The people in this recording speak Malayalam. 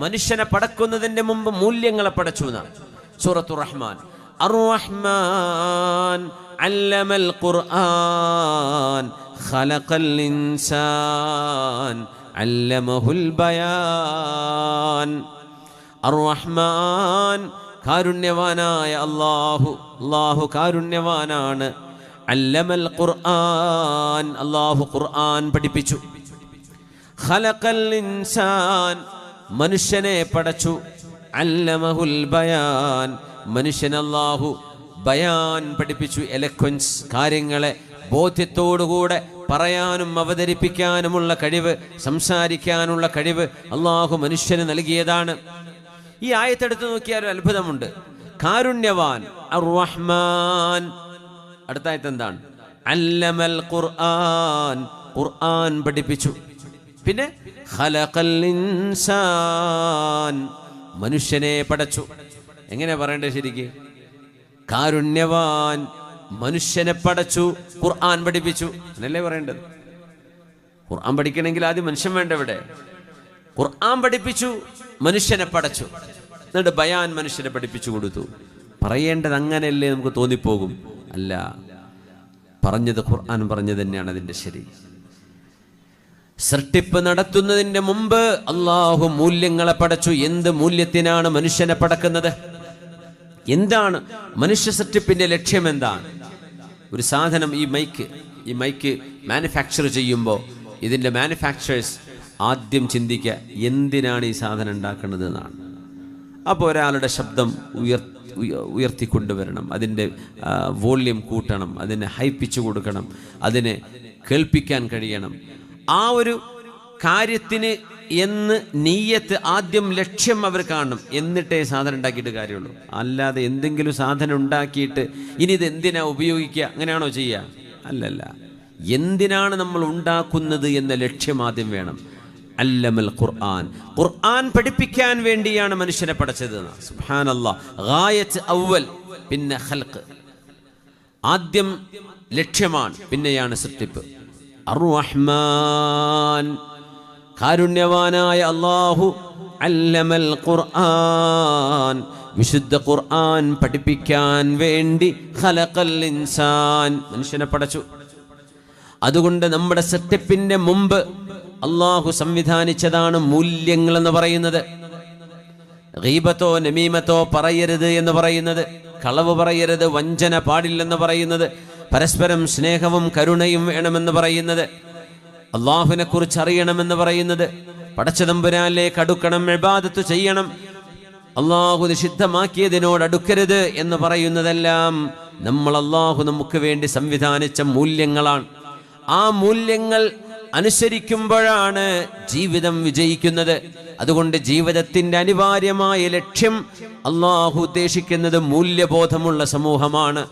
മനുഷ്യനെ പടക്കുന്നതിന്റെ മുമ്പ് മൂല്യങ്ങളെ പടച്ചു എന്നാണ് സൂറത്തുർ റഹ്മാൻ. അർ-റഹ്മാൻ അല്ലമൽ ഖുർആൻ ഖലഖൽ ഇൻസാൻ അല്ലമഹുൽ ബയാൻ. അർ-റഹ്മാൻ കാരുണ്യവാനായ അല്ലാഹു കാരുണ്യവാനാണ്. അല്ലമൽ ഖുർആൻ അല്ലാഹു ഖുർആൻ പഠിപ്പിച്ചു. ഖലഖൽ ഇൻസാൻ മനുഷ്യനെ പടച്ചു. അല്ലമഹുൽ ബയാൻ മനുഷ്യൻ അല്ലാഹു ബയാൻ പഠിപ്പിച്ചു. എലക്വൻസ്, കാര്യങ്ങളെ ബോധ്യത്തോടുകൂടെ പറയാനും അവതരിപ്പിക്കാനുമുള്ള കഴിവ്, സംസാരിക്കാനുള്ള കഴിവ് അല്ലാഹു മനുഷ്യന് നൽകിയതാണ്. ഈ ആയത്തെടുത്ത് നോക്കിയാൽ ഒരു അത്ഭുതമുണ്ട്. കാരുണ്യവാൻ അർ-റഹ്മാൻ. അടുത്ത ആയത്ത് എന്താണ്? അല്ലമൽ ഖുർആൻ ഖുർആൻ പഠിപ്പിച്ചു. പിന്നെ ഖലഖൽ ഇൻസാൻ മനുഷ്യനെ പടച്ചു. എങ്ങനെ പറയണ്ടേ ശരിക്ക്? കാരുണ്യവാൻ മനുഷ്യനെ പടച്ചു, ഖുർആൻ പഠിപ്പിച്ചു എന്നല്ലേ പറയേണ്ടത്? ഖുർആൻ പഠിക്കണമെങ്കിൽ ആദ്യം മനുഷ്യൻ വേണ്ട. ഇവിടെ ഖുർആൻ പഠിപ്പിച്ചു, മനുഷ്യനെ പടച്ചു, എന്നിട്ട് ബയാൻ മനുഷ്യനെ പഠിപ്പിച്ചു കൊടുത്തു. പറയേണ്ടത് അങ്ങനെയല്ലേ നമുക്ക് തോന്നിപ്പോകും. അല്ല, പറഞ്ഞത് ഖുർആൻ പറഞ്ഞത് തന്നെയാണ് അതിൻ്റെ ശരി. സൃഷ്ടിപ്പ് നടത്തുന്നതിൻ്റെ മുമ്പ് അല്ലാഹു മൂല്യങ്ങളെ പടച്ചു. എന്ത് മൂല്യത്തിനാണ് മനുഷ്യനെ പടക്കുന്നത്? എന്താണ് മനുഷ്യ സൃഷ്ടിപ്പിന്റെ ലക്ഷ്യം? എന്താണ്? ഒരു സാധനം, ഈ മൈക്ക് മാനുഫാക്ചർ ചെയ്യുമ്പോൾ ഇതിൻ്റെ മാനുഫാക്ചറേഴ്സ് ആദ്യം ചിന്തിക്കുക എന്തിനാണ് ഈ സാധനം ഉണ്ടാക്കുന്നത് എന്നാണ്. അപ്പോൾ ഒരാളുടെ ശബ്ദം ഉയർത്തിക്കൊണ്ടുവരണം, അതിൻ്റെ വോള്യം കൂട്ടണം, അതിനെ ഹൈപ്പിച്ചു കൊടുക്കണം, അതിനെ കേൾപ്പിക്കാൻ കഴിയണം. ആ ഒരു കാര്യത്തിന് എന്ന് നീയത്ത്, ആദ്യം ലക്ഷ്യം അവർ കാണണം, എന്നിട്ടേ സാധനം ഉണ്ടാക്കിയിട്ട് കാര്യമുള്ളൂ. അല്ലാതെ എന്തെങ്കിലും സാധനം ഉണ്ടാക്കിയിട്ട് ഇനി ഇത് എന്തിനാ ഉപയോഗിക്കുക, അങ്ങനെയാണോ ചെയ്യുക? അല്ലല്ല, എന്തിനാണ് നമ്മൾ ഉണ്ടാക്കുന്നത് എന്ന ലക്ഷ്യം ആദ്യം വേണം. അല്ലമൽ ഖുർആൻ, ഖുർആൻ പഠിപ്പിക്കാൻ വേണ്ടിയാണ് മനുഷ്യനെ പഠിച്ചത്. സുബ്ഹാനല്ലാഹ്. ഗായത്ത് അവൽ, പിന്നെ ഖൽഖ്. ആദ്യം ലക്ഷ്യമാണ്, പിന്നെയാണ് സൃഷ്ടിപ്പ്. അർ-റഹ്മാൻ കാരുണ്യവാനായ അല്ലാഹു അല്ലമൽ ഖുർആൻ വിശുദ്ധ ഖുർആൻ പഠിപ്പിക്കാൻ വേണ്ടി ഖലഖൽ ഇൻസാൻ മനുഷ്യനെ പടച്ചു. അതുകൊണ്ട് നമ്മുടെ സൃഷ്ടിപ്പിന്റെ മുമ്പ് അല്ലാഹു സംവിധാനിച്ചതാണ് മൂല്യങ്ങൾ എന്ന് പറയുന്നത്. ഗീബത്തോ നമീമത്തോ പറയരുത് എന്ന് പറയുന്നത്, കളവ് പറയരുത്, വഞ്ചന പാടില്ലെന്ന് പറയുന്നത്, പരസ്പരം സ്നേഹവും കരുണയും വേണമെന്ന് പറയുന്നത്, അള്ളാഹുവിനെ കുറിച്ച് അറിയണമെന്ന് പറയുന്നത്, പടച്ചതമ്പുരാനിലേക്ക് അടുക്കണം, ഇബാദത്ത് ചെയ്യണം, അള്ളാഹു നിഷിദ്ധമാക്കിയതിനോട് അടുക്കരുത് എന്ന് പറയുന്നതെല്ലാം നമ്മൾ അള്ളാഹു നമുക്ക് വേണ്ടി സംവിധാനിച്ച മൂല്യങ്ങളാണ്. ആ മൂല്യങ്ങൾ അനുസരിക്കുമ്പോഴാണ് ജീവിതം വിജയിക്കുന്നത്. അതുകൊണ്ട് ജീവിതത്തിൻ്റെ അനിവാര്യമായ ലക്ഷ്യം അള്ളാഹു ഉദ്ദേശിക്കുന്നത് മൂല്യബോധമുള്ള സമൂഹമാണ്.